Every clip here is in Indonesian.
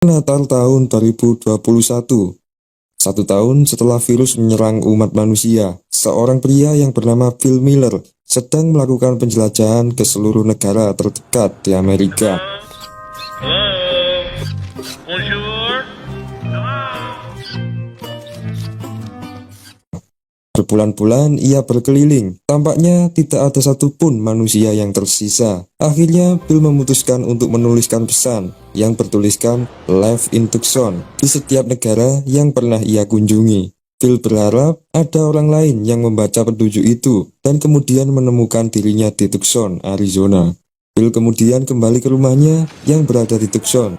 Natal tahun 2021. 1 tahun setelah virus menyerang umat manusia, seorang pria yang bernama Phil Miller sedang melakukan penjelajahan ke seluruh negara terdekat di Amerika. Bonjour. Berbulan-bulan ia berkeliling, tampaknya tidak ada satupun manusia yang tersisa. Akhirnya Phil memutuskan untuk menuliskan pesan yang bertuliskan Live in Tucson di setiap negara yang pernah ia kunjungi. Phil berharap ada orang lain yang membaca petunjuk itu dan kemudian menemukan dirinya di Tucson, Arizona. Phil kemudian kembali ke rumahnya yang berada di Tucson.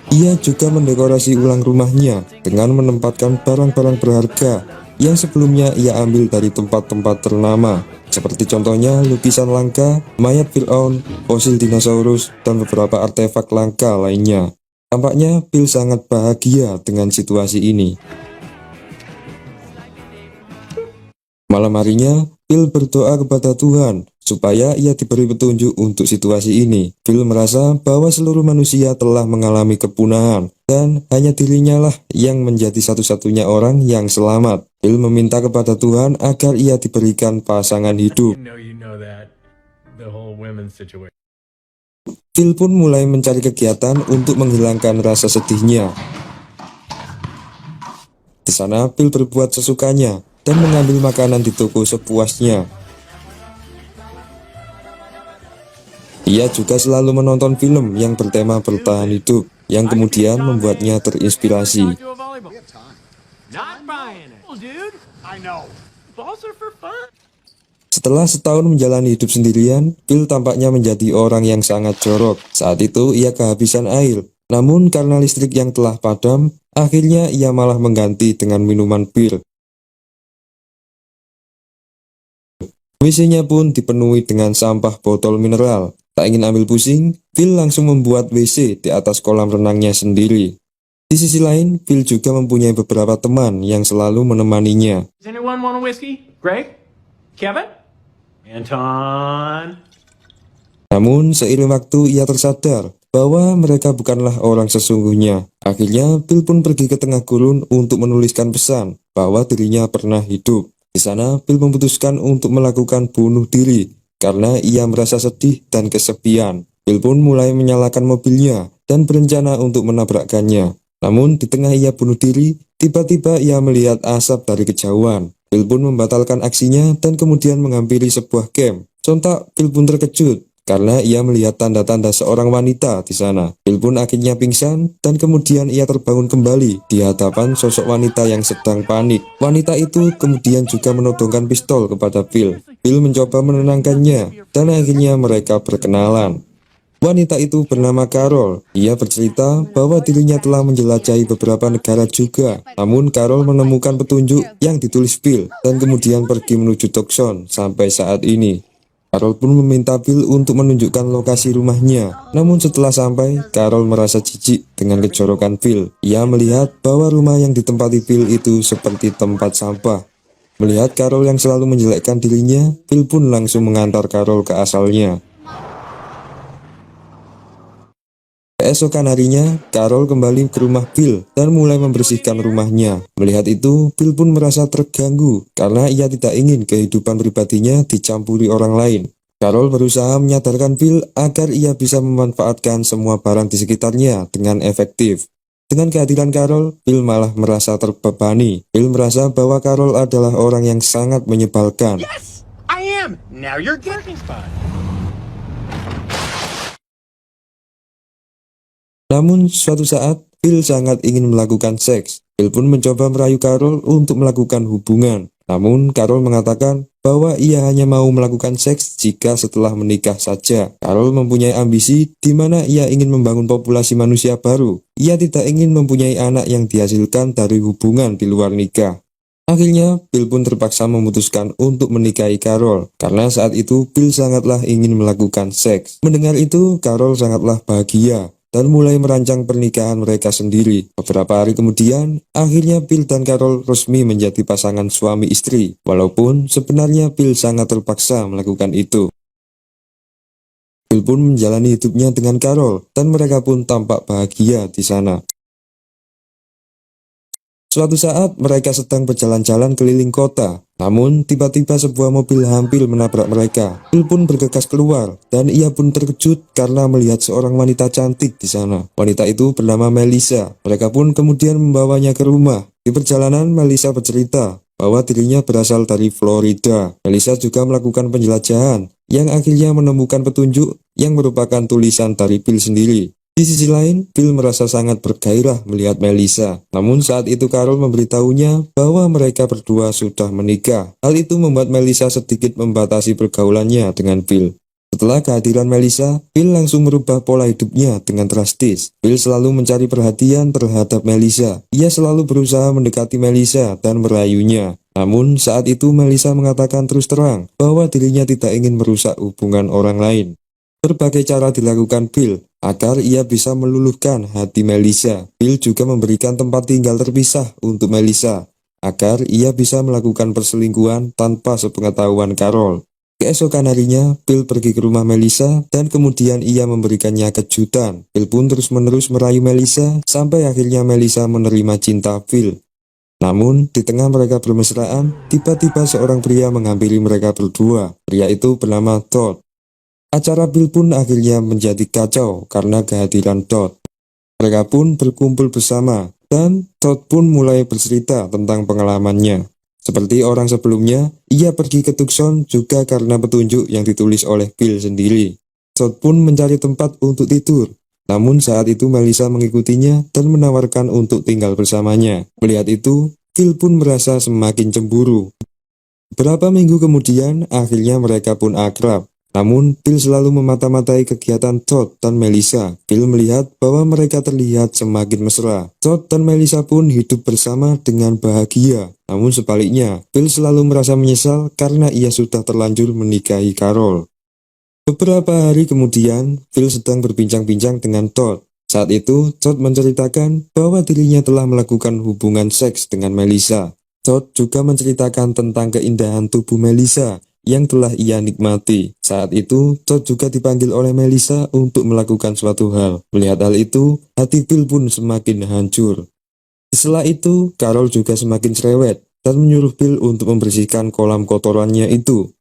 Ia juga mendekorasi ulang rumahnya dengan menempatkan barang-barang berharga yang sebelumnya ia ambil dari tempat-tempat ternama, seperti contohnya lukisan langka, mayat Fir'aun, fosil dinosaurus, dan beberapa artefak langka lainnya. Tampaknya Phil sangat bahagia dengan situasi ini. Malam harinya, Phil berdoa kepada Tuhan supaya ia diberi petunjuk untuk situasi ini. Phil merasa bahwa seluruh manusia telah mengalami kepunahan dan hanya dirinya lah yang menjadi satu-satunya orang yang selamat. Phil meminta kepada Tuhan agar ia diberikan pasangan hidup. Phil pun mulai mencari kegiatan untuk menghilangkan rasa sedihnya. Di sana, Phil berbuat sesukanya dan mengambil makanan di toko sepuasnya. Ia juga selalu menonton film yang bertema bertahan hidup, yang kemudian membuatnya terinspirasi. Setelah setahun menjalani hidup sendirian, Phil tampaknya menjadi orang yang sangat jorok. Saat itu ia kehabisan air, namun karena listrik yang telah padam, akhirnya ia malah mengganti dengan minuman bir. WC-nya pun dipenuhi dengan sampah botol mineral. Tak ingin ambil pusing, Phil langsung membuat WC di atas kolam renangnya sendiri. Di sisi lain, Phil juga mempunyai beberapa teman yang selalu menemaninya. Does anyone want a whiskey? Greg? Kevin? Anton? Namun, seiring waktu ia tersadar bahwa mereka bukanlah orang sesungguhnya. Akhirnya, Phil pun pergi ke tengah gurun untuk menuliskan pesan bahwa dirinya pernah hidup. Di sana, Phil memutuskan untuk melakukan bunuh diri karena ia merasa sedih dan kesepian. Phil pun mulai menyalakan mobilnya dan berencana untuk menabrakkannya. Namun di tengah ia bunuh diri, tiba-tiba ia melihat asap dari kejauhan. Phil pun membatalkan aksinya dan kemudian menghampiri sebuah camp. Sontak Phil pun terkejut karena ia melihat tanda-tanda seorang wanita di sana. Phil pun akhirnya pingsan dan kemudian ia terbangun kembali di hadapan sosok wanita yang sedang panik. Wanita itu kemudian juga menodongkan pistol kepada Phil. Phil mencoba menenangkannya dan akhirnya mereka berkenalan. Wanita itu bernama Carol. Ia bercerita bahwa dirinya telah menjelajahi beberapa negara juga. Namun Carol menemukan petunjuk yang ditulis Phil dan kemudian pergi menuju Tucson sampai saat ini. Carol pun meminta Phil untuk menunjukkan lokasi rumahnya. Namun setelah sampai, Carol merasa jijik dengan kejorokan Phil. Ia melihat bahwa rumah yang ditempati Phil itu seperti tempat sampah. Melihat Carol yang selalu menjelekkan dirinya, Phil pun langsung mengantar Carol ke asalnya. Keesokan harinya, Carol kembali ke rumah Phil dan mulai membersihkan rumahnya. Melihat itu, Phil pun merasa terganggu karena ia tidak ingin kehidupan pribadinya dicampuri orang lain. Carol berusaha menyadarkan Phil agar ia bisa memanfaatkan semua barang di sekitarnya dengan efektif. Dengan kehadiran Carol, Phil malah merasa terbebani. Phil merasa bahwa Carol adalah orang yang sangat menyebalkan. Yes! I am! Now you're getting spot. Namun suatu saat, Phil sangat ingin melakukan seks. Phil pun mencoba merayu Carol untuk melakukan hubungan. Namun Carol mengatakan bahwa ia hanya mau melakukan seks jika setelah menikah saja. Carol mempunyai ambisi di mana ia ingin membangun populasi manusia baru. Ia tidak ingin mempunyai anak yang dihasilkan dari hubungan di luar nikah. Akhirnya, Phil pun terpaksa memutuskan untuk menikahi Carol. Karena saat itu, Phil sangatlah ingin melakukan seks. Mendengar itu, Carol sangatlah bahagia dan mulai merancang pernikahan mereka sendiri. Beberapa hari kemudian, akhirnya Phil dan Carol resmi menjadi pasangan suami istri, walaupun sebenarnya Phil sangat terpaksa melakukan itu. Bill pun menjalani hidupnya dengan Carol dan mereka pun tampak bahagia di sana. Suatu saat mereka sedang berjalan-jalan keliling kota, namun tiba-tiba sebuah mobil hampir menabrak mereka. Bill pun bergegas keluar dan ia pun terkejut karena melihat seorang wanita cantik di sana. Wanita itu bernama Melissa. Mereka pun kemudian membawanya ke rumah. Di perjalanan Melissa bercerita bahwa dirinya berasal dari Florida. Melissa juga melakukan penjelajahan yang akhirnya menemukan petunjuk yang merupakan tulisan dari Bill sendiri. Di sisi lain, Bill merasa sangat bergairah melihat Melissa. Namun saat itu Carol memberitahunya bahwa mereka berdua sudah menikah. Hal itu membuat Melissa sedikit membatasi pergaulannya dengan Bill. Setelah kehadiran Melissa, Bill langsung merubah pola hidupnya dengan drastis. Bill selalu mencari perhatian terhadap Melissa. Ia selalu berusaha mendekati Melissa dan merayunya. Namun saat itu Melissa mengatakan terus terang bahwa dirinya tidak ingin merusak hubungan orang lain. Berbagai cara dilakukan Bill agar ia bisa meluluhkan hati Melissa. Bill juga memberikan tempat tinggal terpisah untuk Melissa agar ia bisa melakukan perselingkuhan tanpa sepengetahuan Carol. Keesokan harinya, Bill pergi ke rumah Melissa dan kemudian ia memberikannya kejutan. Bill pun terus-menerus merayu Melissa sampai akhirnya Melissa menerima cinta Bill. Namun, di tengah mereka bermesraan, tiba-tiba seorang pria menghampiri mereka berdua. Pria itu bernama Todd. Acara Bill pun akhirnya menjadi kacau karena kehadiran Todd. Mereka pun berkumpul bersama dan Todd pun mulai bercerita tentang pengalamannya. Seperti orang sebelumnya, ia pergi ke Tucson juga karena petunjuk yang ditulis oleh Bill sendiri. Todd pun mencari tempat untuk tidur. Namun saat itu Melissa mengikutinya dan menawarkan untuk tinggal bersamanya. Melihat itu, Bill pun merasa semakin cemburu. Beberapa minggu kemudian, akhirnya mereka pun akrab. Namun, Bill selalu memata-matai kegiatan Todd dan Melissa. Bill melihat bahwa mereka terlihat semakin mesra. Todd dan Melissa pun hidup bersama dengan bahagia. Namun sebaliknya, Bill selalu merasa menyesal karena ia sudah terlanjur menikahi Carol. Beberapa hari kemudian, Bill sedang berbincang-bincang dengan Todd. Saat itu, Todd menceritakan bahwa dirinya telah melakukan hubungan seks dengan Melissa. Todd juga menceritakan tentang keindahan tubuh Melissa yang telah ia nikmati. Saat itu, Todd juga dipanggil oleh Melissa untuk melakukan suatu hal. Melihat hal itu, hati Bill pun semakin hancur. Setelah itu, Carol juga semakin cerewet dan menyuruh Bill untuk membersihkan kolam kotorannya itu.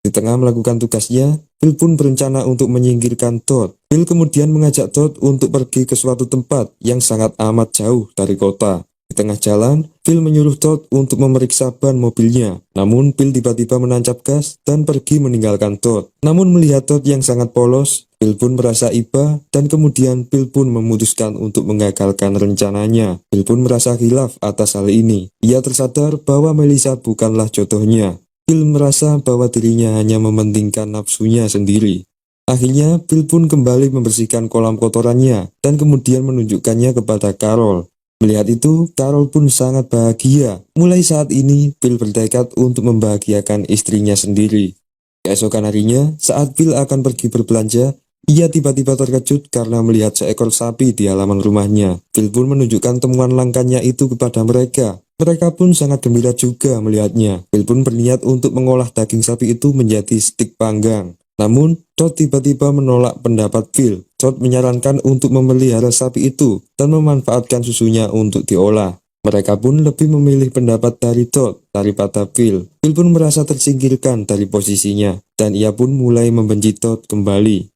Di tengah melakukan tugasnya, Bill pun berencana untuk menyingkirkan Todd. Bill kemudian mengajak Todd untuk pergi ke suatu tempat yang sangat amat jauh dari kota. Di tengah jalan, Bill menyuruh Todd untuk memeriksa ban mobilnya. Namun Bill tiba-tiba menancap gas dan pergi meninggalkan Todd. Namun melihat Todd yang sangat polos, Bill pun merasa iba dan kemudian Bill pun memutuskan untuk mengagalkan rencananya. Bill pun merasa khilaf atas hal ini. Ia tersadar bahwa Melissa bukanlah jodohnya. Bill merasa bahwa dirinya hanya mementingkan nafsunya sendiri. Akhirnya Bill pun kembali membersihkan kolam kotorannya dan kemudian menunjukkannya kepada Carol. Melihat itu, Carol pun sangat bahagia. Mulai saat ini, Bill bertekad untuk membahagiakan istrinya sendiri. Keesokan harinya, saat Bill akan pergi berbelanja, ia tiba-tiba terkejut karena melihat seekor sapi di halaman rumahnya. Bill pun menunjukkan temuan langkahnya itu kepada mereka. Mereka pun sangat gembira juga melihatnya. Bill pun berniat untuk mengolah daging sapi itu menjadi stik panggang. Namun, Todd tiba-tiba menolak pendapat Bill. Todd menyarankan untuk memelihara sapi itu dan memanfaatkan susunya untuk diolah. Mereka pun lebih memilih pendapat dari Todd daripada Bill. Bill pun merasa tersingkirkan dari posisinya dan ia pun mulai membenci Todd kembali.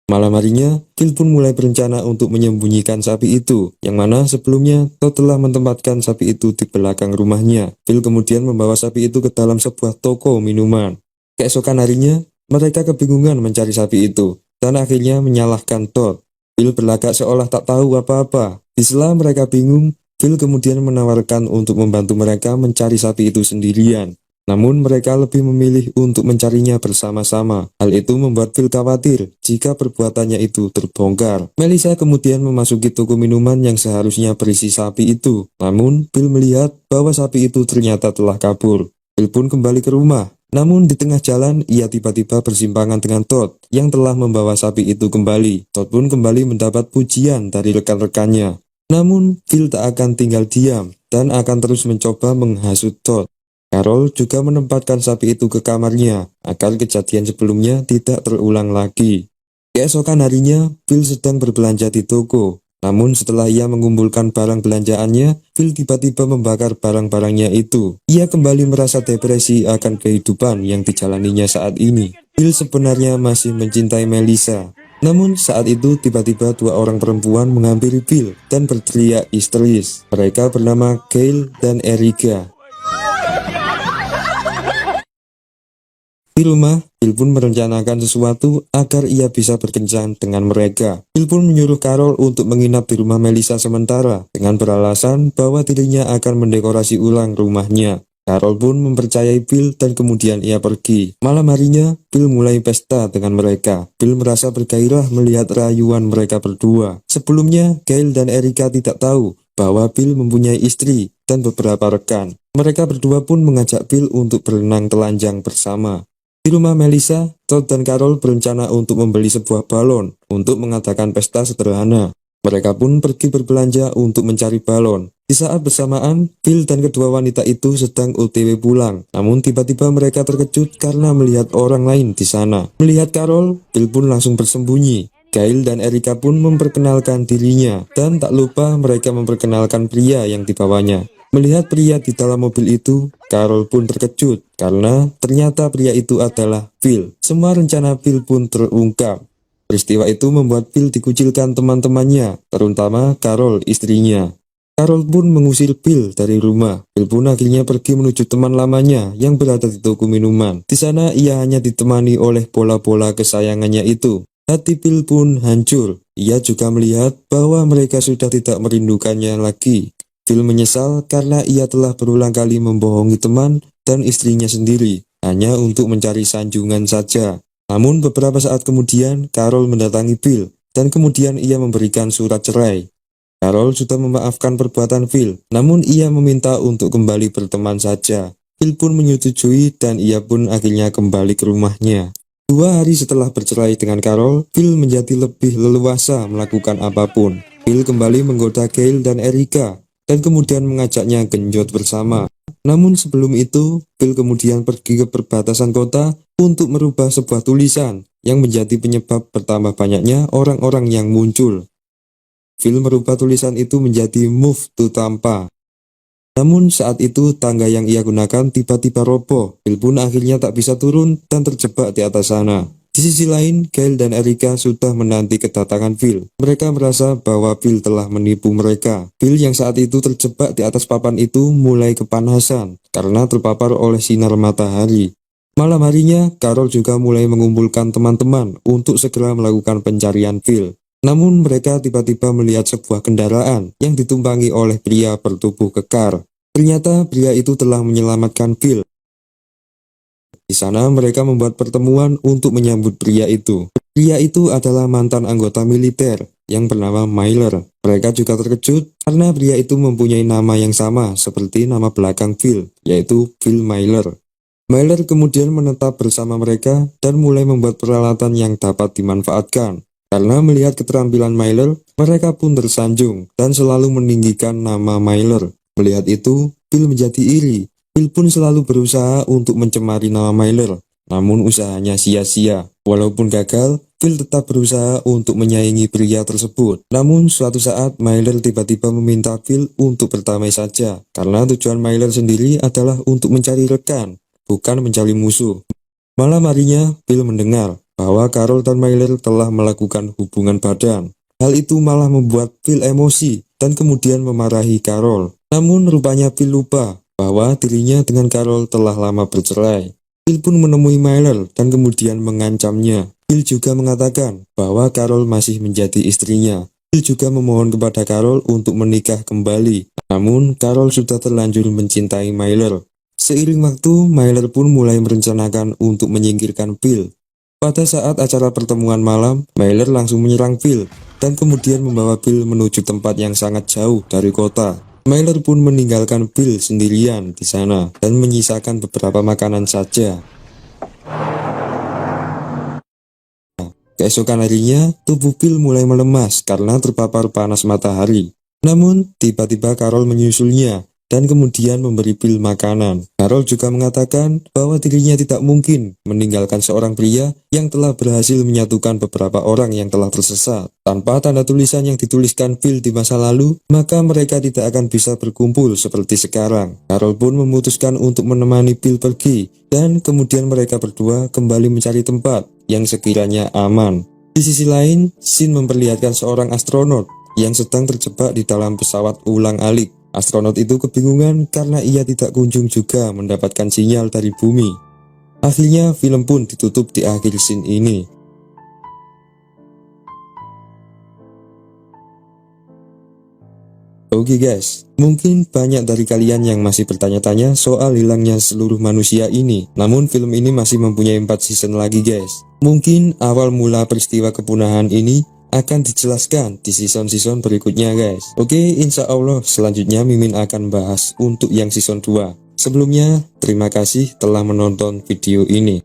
Malam harinya, Bill pun mulai berencana untuk menyembunyikan sapi itu, yang mana sebelumnya Todd telah menempatkan sapi itu di belakang rumahnya. Bill kemudian membawa sapi itu ke dalam sebuah toko minuman. Keesokan harinya, mereka kebingungan mencari sapi itu, dan akhirnya menyalahkan Todd. Bill berlagak seolah tak tahu apa-apa. Di sela mereka bingung, Bill kemudian menawarkan untuk membantu mereka mencari sapi itu sendirian. Namun mereka lebih memilih untuk mencarinya bersama-sama. Hal itu membuat Bill khawatir jika perbuatannya itu terbongkar. Melissa kemudian memasuki toko minuman yang seharusnya berisi sapi itu. Namun Bill melihat bahwa sapi itu ternyata telah kabur. Bill pun kembali ke rumah. Namun di tengah jalan, ia tiba-tiba bersimpangan dengan Todd yang telah membawa sapi itu kembali. Todd pun kembali mendapat pujian dari rekan-rekannya. Namun, Bill tak akan tinggal diam dan akan terus mencoba menghasut Todd. Carol juga menempatkan sapi itu ke kamarnya agar kejadian sebelumnya tidak terulang lagi. Keesokan harinya, Phil sedang berbelanja di toko. Namun setelah ia mengumpulkan barang belanjaannya, Phil tiba-tiba membakar barang-barangnya itu. Ia kembali merasa depresi akan kehidupan yang dijalaninya saat ini. Phil sebenarnya masih mencintai Melissa. Namun saat itu tiba-tiba dua orang perempuan menghampiri Phil dan berteriak histeris. Mereka bernama Gail dan Erica. Di rumah, Phil pun merencanakan sesuatu agar ia bisa berkencan dengan mereka. Phil pun menyuruh Carol untuk menginap di rumah Melissa sementara dengan beralasan bahwa dirinya akan mendekorasi ulang rumahnya. Carol pun mempercayai Phil dan kemudian ia pergi. Malam harinya, Phil mulai pesta dengan mereka. Phil merasa bergairah melihat rayuan mereka berdua. Sebelumnya, Gail dan Erica tidak tahu bahwa Phil mempunyai istri dan beberapa rekan. Mereka berdua pun mengajak Phil untuk berenang telanjang bersama. Di rumah Melissa, Todd dan Carol berencana untuk membeli sebuah balon untuk mengadakan pesta sederhana. Mereka pun pergi berbelanja untuk mencari balon. Di saat bersamaan, Phil dan kedua wanita itu sedang OTW pulang. Namun tiba-tiba mereka terkejut karena melihat orang lain di sana. Melihat Carol, Phil pun langsung bersembunyi. Gail dan Erica pun memperkenalkan dirinya, dan tak lupa mereka memperkenalkan pria yang dibawanya. Melihat pria di dalam mobil itu, Carol pun terkejut karena ternyata pria itu adalah Phil. Semua rencana Phil pun terungkap. Peristiwa itu membuat Phil dikucilkan teman-temannya, terutama Carol istrinya. Carol pun mengusir Phil dari rumah. Phil pun akhirnya pergi menuju teman lamanya yang berada di toko minuman. Di sana ia hanya ditemani oleh bola-bola kesayangannya itu. Hati Phil pun hancur. Ia juga melihat bahwa mereka sudah tidak merindukannya lagi. Phil menyesal karena ia telah berulang kali membohongi teman dan istrinya sendiri, hanya untuk mencari sanjungan saja. Namun beberapa saat kemudian, Carol mendatangi Phil, dan kemudian ia memberikan surat cerai. Carol sudah memaafkan perbuatan Phil, namun ia meminta untuk kembali berteman saja. Phil pun menyetujui dan ia pun akhirnya kembali ke rumahnya. 2 hari setelah bercerai dengan Carol, Phil menjadi lebih leluasa melakukan apapun. Phil kembali menggoda Gail dan Erica, dan kemudian mengajaknya genjot bersama. Namun sebelum itu, Phil kemudian pergi ke perbatasan kota untuk merubah sebuah tulisan yang menjadi penyebab bertambah banyaknya orang-orang yang muncul. Phil merubah tulisan itu menjadi Move to Tampa. Namun saat itu tangga yang ia gunakan tiba-tiba roboh. Phil pun akhirnya tak bisa turun dan terjebak di atas sana. Di sisi lain, Gail dan Erica sudah menanti kedatangan Phil. Mereka merasa bahwa Phil telah menipu mereka. Phil yang saat itu terjebak di atas papan itu mulai kepanasan karena terpapar oleh sinar matahari. Malam harinya, Carol juga mulai mengumpulkan teman-teman untuk segera melakukan pencarian Phil. Namun mereka tiba-tiba melihat sebuah kendaraan yang ditumpangi oleh pria bertubuh kekar. Ternyata pria itu telah menyelamatkan Phil. Di sana mereka membuat pertemuan untuk menyambut pria itu. Pria itu adalah mantan anggota militer yang bernama Myler. Mereka juga terkejut karena pria itu mempunyai nama yang sama seperti nama belakang Phil, yaitu Phil Myler. Myler kemudian menetap bersama mereka dan mulai membuat peralatan yang dapat dimanfaatkan. Karena melihat keterampilan Myler, mereka pun tersanjung dan selalu meninggikan nama Myler. Melihat itu, Phil menjadi iri. Phil pun selalu berusaha untuk mencemari nama Myler, namun usahanya sia-sia. Walaupun gagal, Phil tetap berusaha untuk menyaingi pria tersebut. Namun suatu saat Myler tiba-tiba meminta Phil untuk berdamai saja, karena tujuan Myler sendiri adalah untuk mencari rekan, bukan mencari musuh. Malam harinya, Phil mendengar bahwa Carol dan Myler telah melakukan hubungan badan. Hal itu malah membuat Phil emosi dan kemudian memarahi Carol. Namun rupanya Phil lupa bahwa dirinya dengan Carol telah lama bercerai. Phil pun menemui Myler dan kemudian mengancamnya. Phil juga mengatakan bahwa Carol masih menjadi istrinya. Phil juga memohon kepada Carol untuk menikah kembali. Namun Carol sudah terlanjur mencintai Myler. Seiring waktu, Myler pun mulai merencanakan untuk menyingkirkan Phil. Pada saat acara pertemuan malam, Myler langsung menyerang Phil dan kemudian membawa Phil menuju tempat yang sangat jauh dari kota. Myler pun meninggalkan Phil sendirian di sana dan menyisakan beberapa makanan saja. Keesokan harinya, tubuh Phil mulai melemas karena terpapar panas matahari. Namun, tiba-tiba Carol menyusulnya dan kemudian memberi Bill makanan. Carol juga mengatakan bahwa dirinya tidak mungkin meninggalkan seorang pria yang telah berhasil menyatukan beberapa orang yang telah tersesat. Tanpa tanda tulisan yang dituliskan Bill di masa lalu, maka mereka tidak akan bisa berkumpul seperti sekarang. Carol pun memutuskan untuk menemani Bill pergi, dan kemudian mereka berdua kembali mencari tempat yang sekiranya aman. Di sisi lain, scene memperlihatkan seorang astronot yang sedang terjebak di dalam pesawat ulang-alik. Astronot itu kebingungan karena ia tidak kunjung juga mendapatkan sinyal dari bumi. Akhirnya film pun ditutup di akhir scene ini. Oke guys, mungkin banyak dari kalian yang masih bertanya-tanya soal hilangnya seluruh manusia ini. Namun film ini masih mempunyai 4 season lagi guys. Mungkin awal mula peristiwa kepunahan ini akan dijelaskan di season-season berikutnya guys. Oke, insya Allah selanjutnya Mimin akan bahas untuk yang season 2. Sebelumnya, terima kasih telah menonton video ini.